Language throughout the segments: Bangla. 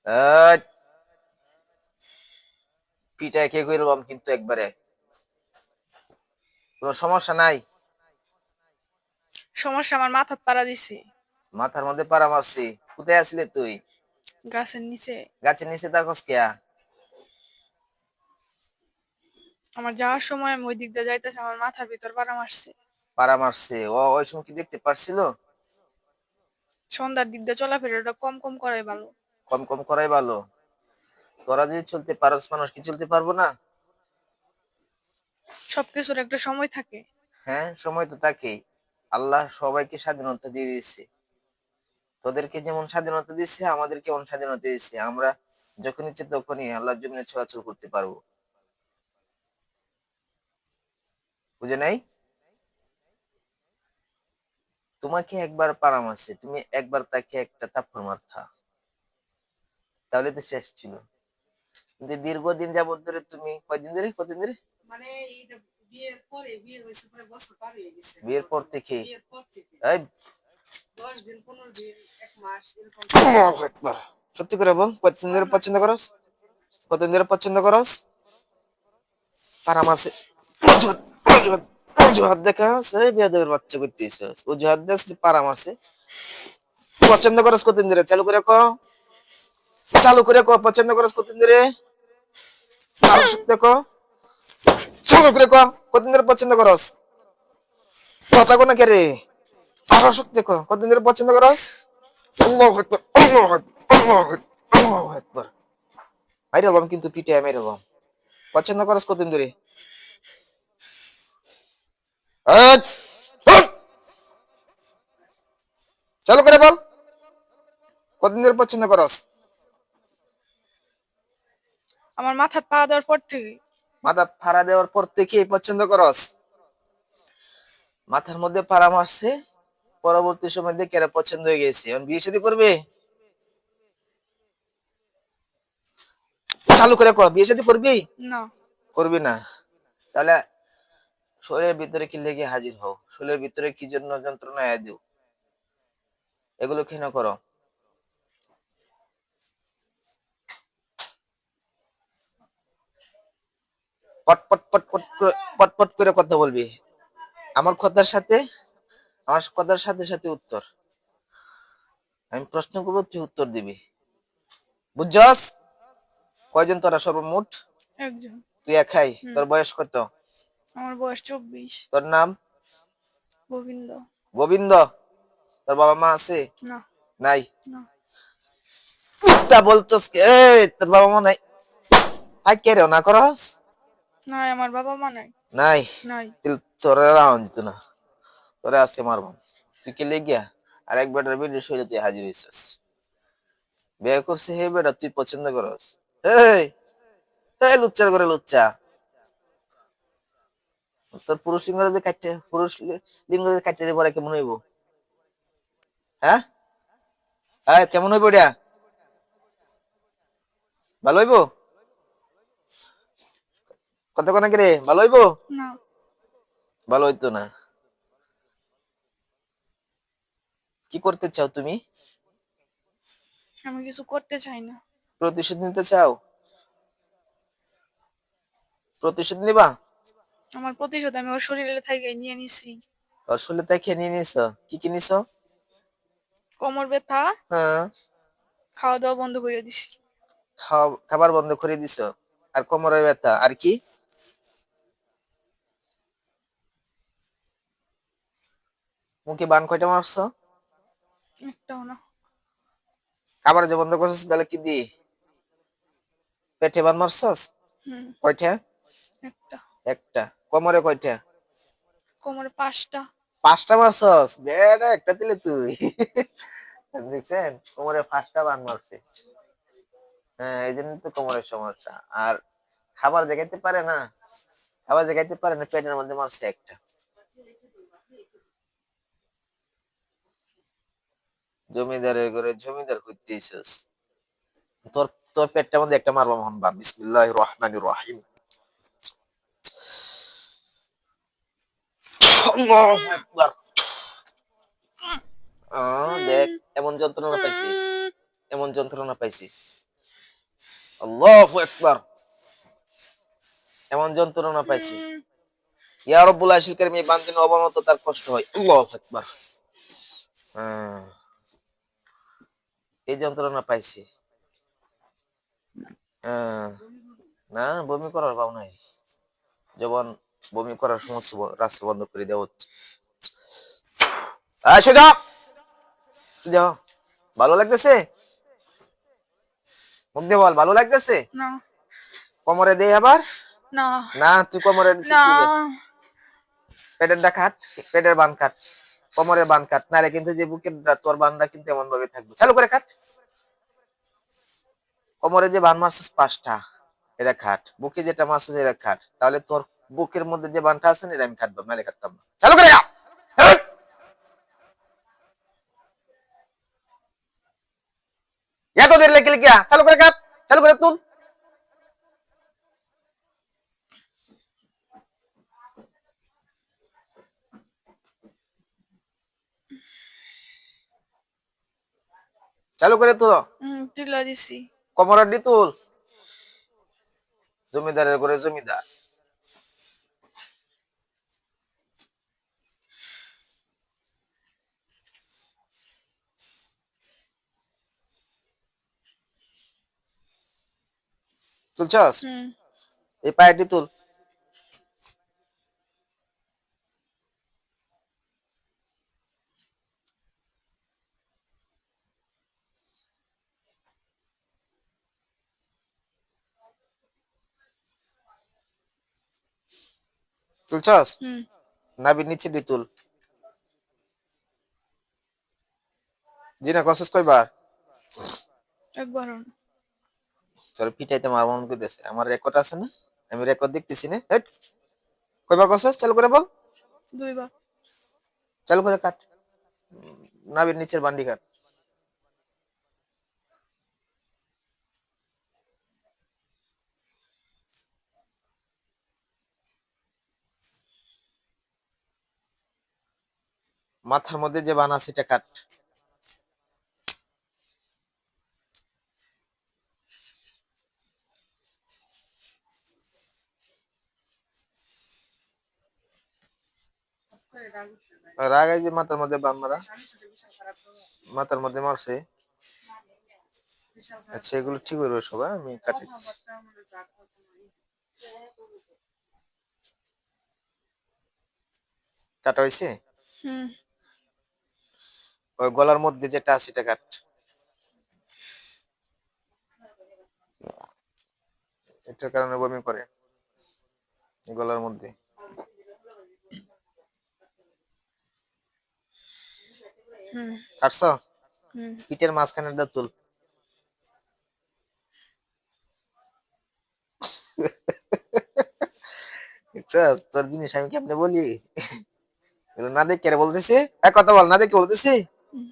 এই, পিটায় কে কইরবাম কিন্তু একবারে। কোনো সমস্যা নাই? সমস্যা আমার মাথাত পাড়া দিছে। মাথার মধ্যে পাড়া মারছি? কোথায় আছিলি তুই? গাছের নিচে। গাছের নিচে থাকস কিয়া? আমার যাওয়ার সময় আমি ওই দিক দিয়ে যাইতেছি, আমার মাথার ভিতর পাড়া মারছে। পাড়া মারছে? ও ওই সময় কি দেখতে পারছিল? সন্ধ্যার দিক দিয়ে চলাফেরাটা কম কম করাই ভালো। কম কম করাই ভালো। তোরা যদি চলতে পারস, মানুষ কি চলতে পারবো না? সবকিছুর একটা সময় থাকে। হ্যাঁ, সময় তো থাকেই। আল্লাহ সবাইকে স্বাধীনতা দিয়ে দিয়েছে। তোদেরকে যেমন স্বাধীনতা দিচ্ছে, আমাদেরকে এমন স্বাধীনতা দিয়েছে। আমরা যখন ইচ্ছে তখনই আল্লাহর জমিনে চলাচল করতে পারবো। বুঝে নাই? তোমাকে একবার পাড়া মারছে, তুমি একবার তাকে একটা থাপ্পড় মারতা, তাহলে তো শেষ ছিল। কিন্তু দীর্ঘদিন যাবত ধরে তুমি কয়দিন ধরে, কতদিন ধরে? মানে এইটা বিয়ের পরে, বিয়ে হয়েছে পরে বছর পার হয়ে গেছে। বিয়ের পর থেকে? বিয়ের পর থেকে এই 10 দিন, 15 দিন, 1 মাস এরকম। আল্লাহু আকবার। সত্যি করে বল, কতদিন ধরে পছন্দ করস? কতদিন ধরে পছন্দ করস? পাড়া মারছে? অজুহাত, অজুহাত, অজুহাত দেখাস? এই বেয়াদবের বাচ্চা করতেছিস, অজুহাত দেখাস যে পাড়া মারছে। পছন্দ করস কতদিন ধরে? চালু করে ক, চালু করে ক, পছন্দ করস কতদিন ধরে? আরো শক্তি ক, চালু করে ক, কতদিন ধরে পছন্দ করস? কথা কোনা কে রে? আরো শক্তি ক, কতদিন ধরে পছন্দ করস? আল্লাহু আকবার, আল্লাহু আকবার, আল্লাহু আকবার, আল্লাহু আকবার। মাইরে বললাম কিন্তু পিটে মাইরে বললাম। পছন্দ করস কতদিন ধরে? এই, হুট! চালু করে বল, কতদিন ধরে পছন্দ করস? আমার মাথাত পাড়া দেওয়ার পর থেকে। মাথা ফাড়া দেওয়ার পর থেকে পছন্দ করস? মাথার মধ্যে ফাড়া মারছে, পরবর্তী সময় দেখে এরা পছন্দ হয়ে গেছে, এখন বিয়ে শাদী করবে? চালু করে ক, বিয়ে শাদী করবি? না। করবি না? তাহলে শরীরের ভিতরে কি লেগে হাজির হও, শরীরের ভিতরে কি জন্য যন্ত্রণা দিও, এগুলো কেন করো? পটপট পটপট পটপট করে কথা বলবি। আমার কথার সাথে, আমার কথার সাথে সাথে উত্তর। আমি প্রশ্ন করবো, তুই উত্তর দিবি। বুঝছস? কয়জন তোরা সর্বমোট? একজন। তুই একাই? হুম। তোর বয়স কত? আমার বয়স 24। তোর নাম? গোবিন্দ। গোবিন্দ। তোর বাবা মা আছে? না। নাই? না। তা বলছস কে? এই, তোর বাবা মা নাই? আই কে রে না করস? নাই, আমার বাবা মা নাই। নাই? নাই। তোরা রাউন দিত না, তোরা আজকে মারবো। তুই কে লেগিয়া আর এক বেটার বেডের শরীরে তুই হাজির হইছস? বিয়ে করছে হে বেটা, তুই পছন্দ করস? এই, এই লুচ্চার করে লুচ্চা, তোর পুরুষ লিঙ্গ যে কাটতে, পুরুষ লিঙ্গ যে কাটতে পরে কেমন হইব? হ্যাঁ, হ্যাঁ কেমন হইব এটা? ভালো হইব? কত কোনা রে, ভালো হইব? না। ভালো হইতো না। কি করতে চাও তুমি? আমি কিছু করতে চাই না। প্রতিশোধ নিতে চাও? প্রতিশোধ নিবা? আমার প্রতিশোধ আমি ওর শরীরে থেকে নিয়ে নিছি। ওর শরীরে তাই খেয়ে নিয়ে নিছো? কি কি নিছো? কোমর ব্যথা, হ্যাঁ। খাওয়া দাওয়া বন্ধ করে দিছি। খাবার বন্ধ করে দিছো? আর কোমরে ব্যথা, আর কি? মুখে বান কয়টা মারছো? একটাও না। খাবার যে বন্ধ করছিস তাহলে কি দি? পেটে বান মারছস? হুম। কয়টা? একটা। একটা। কোমরে কয়টা? কোমরে 5টা। 5টা মারছস? বেটা একটা দিলে তুই। দেখছেন, কোমরে 5টা বান মারছে। হ্যাঁ, এই জন্য তো কোমরের সমস্যা। আর খাবার জাগাইতে পারে না, খাবার জাগাইতে পারে না, পেটের মধ্যে মারছে একটা। জমিদারের ঘরে জমিদার হইতেছিস? তোর তোর পেটটার মধ্যে একটা মারবো মোহন বান। বিসমিল্লাহির রহমানির রহিম। আল্লাহু আকবার। দেখ, এমন যন্ত্রণা পাইছি, এমন যন্ত্রণা পাইছি। আল্লাহু আকবার। এমন যন্ত্রণা পাইছে। উম, ইয়া রাব্বুল আশিল কারীম, এই বান্দির অবনত তার কষ্ট হয়। আল্লাহু আকবার। হ্যাঁ, এই যন্ত্রণা পাইছে। হ্যাঁ, না বমি করার ভাব নাই। যখন বমি করার সমস্ত রাস্তা বন্ধ করে দেওয়া হচ্ছে। সোজা সোজা হ। ভালো লাগতেছে? মুখ দিয়ে বল, ভালো লাগতেছে? না কোমরে দে আবার। না না, তুই কোমরে দিছিস না কি দে? পেটের দা কাট, পেটের বান কাট, কোমরের বান কাট, নাহলে কিন্তু যে বুকের তোর বানটা কিন্তু এমন ভাবে থাকবে। চালু করে কাট। কোমরে যে বান মারছিস 5টা, এটা খাট। বুকে যেটা মারছিস এটা খাট। তাহলে তোর বুকের মধ্যে যে বানটা আছে না, এটা আমি কাটবো, নাহলে কাটতাম না। চালু করে যা। এত দেরি লেগে গিয়া চালু করে কাট। চালু করে তুল। চালু করে তুল। তুলা দিছি। কোমরের ডি তুল। জমিদারের ঘরে জমিদার। তুলছস? হুম এই পায়েটি তুল। তুলছস? হুম নাভির নিচে ডি তুল। জি না, কসস কয়বার? একবার না। তোর পিটাইতে মারব মন কইতেছে। আমার রেকর্ড আছে না? আমি রেকর্ড দেখতেছি না। হেট, কয়বার কসস? চালু করে বল। 2 বার। চালু করে কাট। নাভির নিচের বান্ডি কাট। মাথার মধ্যে যে বান আছে এটা কাট। করে রাগ উঠছে ভাই। আর আগে যে মাথার মধ্যে বান মারা, স্বামীর সাথে বিশাল খারাপ তো। মাথার মধ্যে মারছে। বিশাল খারাপ আচ্ছা, এগুলো ঠিক হইবে সবাই, আমি কাটি দিচ্ছি। কথাবার্তা আমাদের রাগ করতে নাই। কাটা হয়েছে? হুম ওই গলার মধ্যে যেটা আছে এটা কাট। এটার কারণে বমি করে এই গলার মধ্যে। হুম কাটছ? হুম পিঠের মাঝখানেটা তুল। বুঝছস? তোর জিনিস আমি কেমনে বলি, এগুলো না দেখে রে বলতেছি। এক কথা বল, না দেখে বলতেছি। হুম।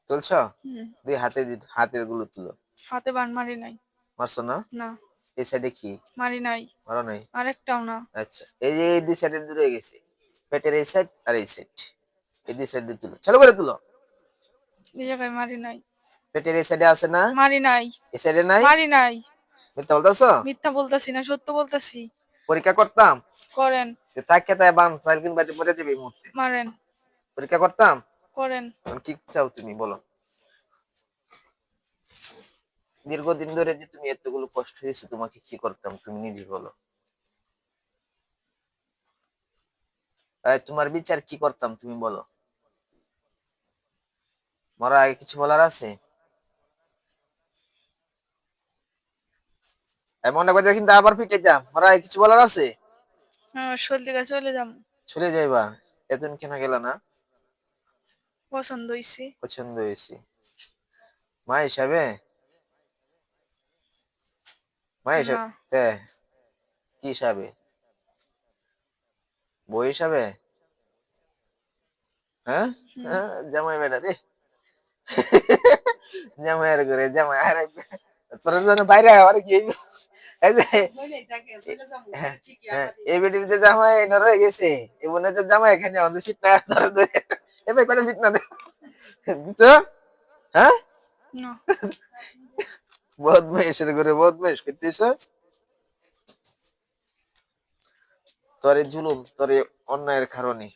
তুলছ? হুম। দুই হাতে হাতের গুলো তুলো। হাতে বান মারি নাই। মারছো না? না এই সাইডে কি মারি নাই। মারো নাই? আরেকটাও না। আচ্ছা, এই যে এই দুই সাইডে রয়ে গেছে, পেটের এই সাইড আর এই সাইড, এই দুই সাইডে তুলো। চালু করে তুলো। এই জায়গায় মারি নাই। পেটের এই সাইডে আছে না? মারি নাই। এই সাইডে নাই? মারি নাই। মিথ্যা বলতেছো? মিথ্যা বলতাছি না, সত্য বলতাছি। পরীক্ষা করতাম করেন। যে তাকে তাই বান ফাইল কিন বাইতে পড়ে যাবে এই মুহূর্তে। মারেন। পরীক্ষা করতাম। করেন। এখন কি চাও তুমি বলো? দীর্ঘদিন ধরে যে তুমি এতগুলো কষ্ট হয়েছে, তোমাকে কি করতাম তুমি নিজে বলো। তোমার বিচার কি করতাম তুমি বলো। মরার আগে কিছু বলার আছে? এমন একবার কিন্তু আবার পিটাইতাম। মরার আগে কিছু বলার আছে? শোল দিকে চলে যাম। চলে যাইবা? এতদিন কেন গেল না? পছন্দ হইছে। পছন্দ হয়েছে মা হিসাবে? মা হিসাবে? না। কি হিসাবে? বই হিসাবে? হ্যাঁ, হুম। হ্যাঁ, জামাই বেটা রে। জামাই আর করে জামাই আর তোর জন্য বাইরে আর কি এই যে বলেই থাকে চলে যাবো হ্যাঁ ঠিকই হ্যাঁ আমাদের এই বেটির যে জামাই এনার হয়ে গেছে এই বোনের যে জামাই এখানে আমাদের ফিট না ধরে ধরে এ ভাই কোনো ফিট না দে দিত হ্যাঁ না বদমাইশের করে বদমাইশ করতেছস তোর এই জুলুম তোর এই অন্যায়ের কারণে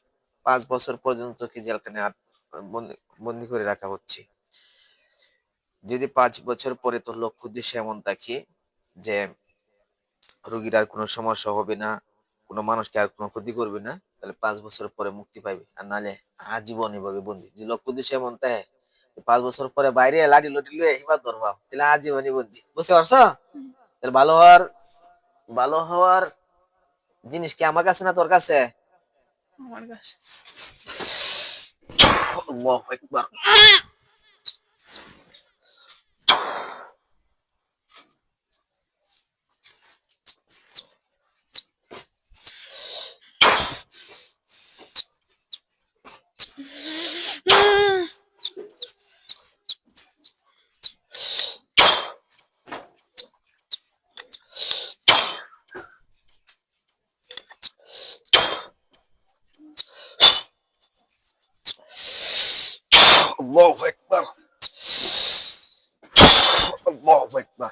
5 বছর পর্যন্ত কি জেলখানে বন্দি বন্দি করে রাখা হচ্ছে যদি 5 বছর পরে তোর লক্ষ্য উদ্দেশ্য এমন থাকে যে রোগীর আর কোনো সমস্যা হবে না কোনো মানুষকে আর কোনো ক্ষতি করবে না তাহলে 5 বছর পরে মুক্তি পাইবে আর নালে আজীবন এভাবে বন্দি যে লক্ষ্য উদ্দেশ্য এমন তাই 5 বছর পরে বাইরে লাঠি লুটি লুয়ে হিমাত ধরবা তাহলে আজীবনই বন্দি বুঝতে পারছো তাহলে ভালো হওয়ার জিনিস কি আমার কাছে না তোর কাছে আমার কাছে আল্লাহু আকবার আল্লাহু আকবার আল্লাহু আকবার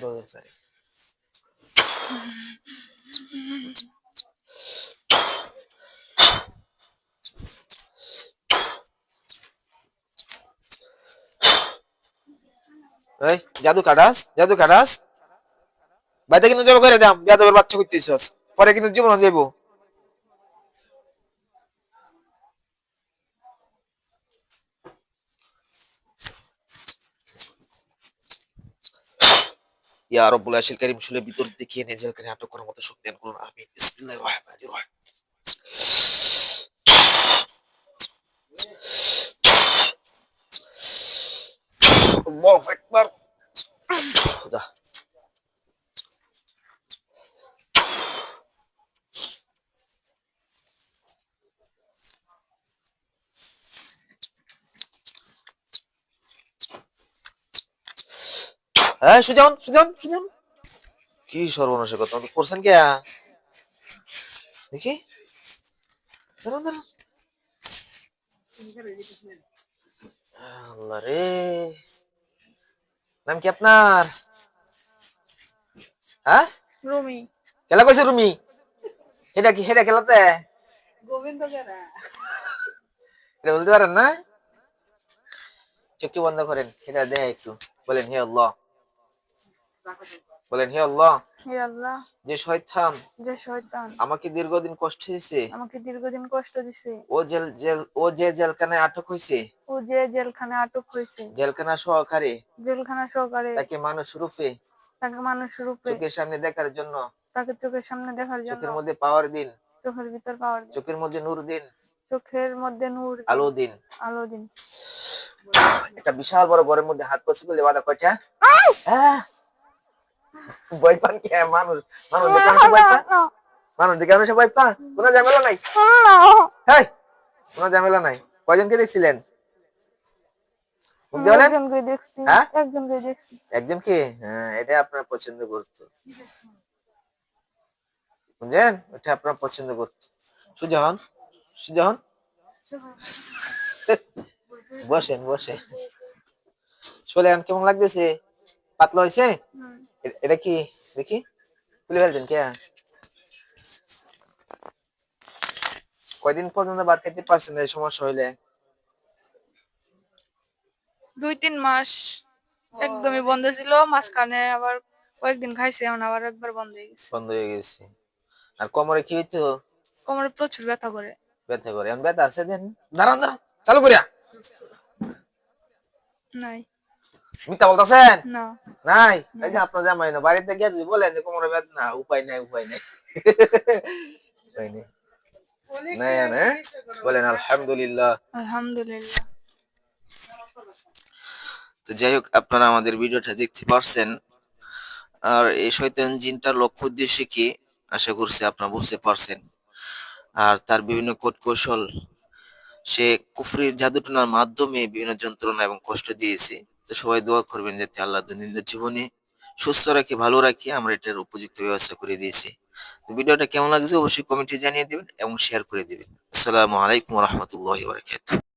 বলো স্যার এই জাদু কাটাস বাইতে কিন্তু জব করে দাম যাদবের বাচ্চা করতেছস পরে কিন্তু জীবন যাইবো ইয়া রাব্বুল আশিল কারীম শুলে ভিতর দেখিয়ে নিয়ে জেলখানে আটক করার মতো শক্তি দান করুন আমিন বিসমিল্লাহির রহমানির রহিম আল্লাহু আকবার যা হ্যাঁ সুজন কি সর্বনাশের কথা করছেন কে দেখি দাঁড়ান আল্লাহ রে নাম কি আপনার হ্যাঁ রুমি খেলা কইছে রুমি হেডা খেলাতে গোবিন্দ গেরা এটা বলতে পারেন না চোখটি বন্ধ করেন এটা দেয় একটু বলেন হে আল্লাহ বলেন হে আল্লাহ হে আল্লাহ যে শয়তান যে শয়তান আমাকে দীর্ঘদিন কষ্ট দিয়েছে আমাকে দীর্ঘদিন কষ্ট দিছে ও যে জেলখানায় আটক হয়েছে ও যে জেলখানে আটক হয়েছে জেলখানা সহকারে জেলখানা সহকারে তাকে মানুষ রূপে তাকে মানুষ রূপে চোখের সামনে দেখার জন্য তাকে চোখের সামনে দেখার জন্য চোখের মধ্যে পাওয়ার দিন চোখের ভিতর পাওয়ার দিন চোখের মধ্যে নূর দিন চোখের মধ্যে নূর দিন, আলো দিন আলো দিন একটা বিশাল বড় ঘরের মধ্যে হাত পা চিপলে বাঁধা কয়টা ভয় পান কে মানুষ দেখে মানুষ ভয় পা মানুষ দেখে মানুষ ভয় পা কোনো ঝামেলা নাই হেই কোনো ঝামেলা নাই কয়জনকে দেখছিলেন মুখ দেওয়ালেন একজনকে দেখছি হ্যাঁ? একজনকে দেখছি একজনকে হ্যাঁ এটা আপনার পছন্দ করতো বুঝছেন ওটা আপনার পছন্দ করতো সুজন বসেন চলেন কেমন লাগতেছে পাতলা হয়েছে হুম। এটা কি দেখি খুলে ফেলছেন কে কয়দিন পর্যন্ত ভাত খাইতে পারছেন এই সমস্যা হইলে 2-3 মাস একদমই বন্ধ ছিল মাঝখানে আবার কয়েকদিন খাইছে এখন আবার একবার বন্ধ হয়ে গেছে বন্ধ হয়ে গেছে আর কোমরে কি হইতো কোমরে প্রচুর ব্যথা করে ব্যথা করে এখন ব্যথা আছে দেন দাঁড়ান চালু করিয়া নাই মিথ্যা বলতেছেন না নাই এই যে আপনার জামাই না বাড়িতে গেছে বলেন যে কোমরে ব্যথা না উপায় নাই উপায় নাই না বলেন আলহামদুলিল্লাহ আলহামদুলিল্লাহ তো যাই হোক আপনারা আমাদের ভিডিওটা দেখতে পারছেন আর এই শয়তান জিনটার লক্ষ্য উদ্দেশ্য কি আশা করছি আপনারা বুঝতে পারছেন আর তার বিভিন্ন কৌশল সে কুফরি জাদুটনার মাধ্যমে বিভিন্ন যন্ত্রণা এবং কষ্ট দিয়েছে। তো সবাই দোয়া করবেন যাতে আল্লাহ দৈনন্দিন জীবনে সুস্থ রাখি, ভালো রাখি, আমরা এটার উপযুক্ত ব্যবস্থা করে দিয়েছি। তো ভিডিওটা কেমন লাগছে অবশ্যই কমেন্টে জানিয়ে দিবেন এবং শেয়ার করে দিবেন। আসসালামু আলাইকুম ওয়া রাহমাতুল্লাহি ওয়া বারাকাতুহু।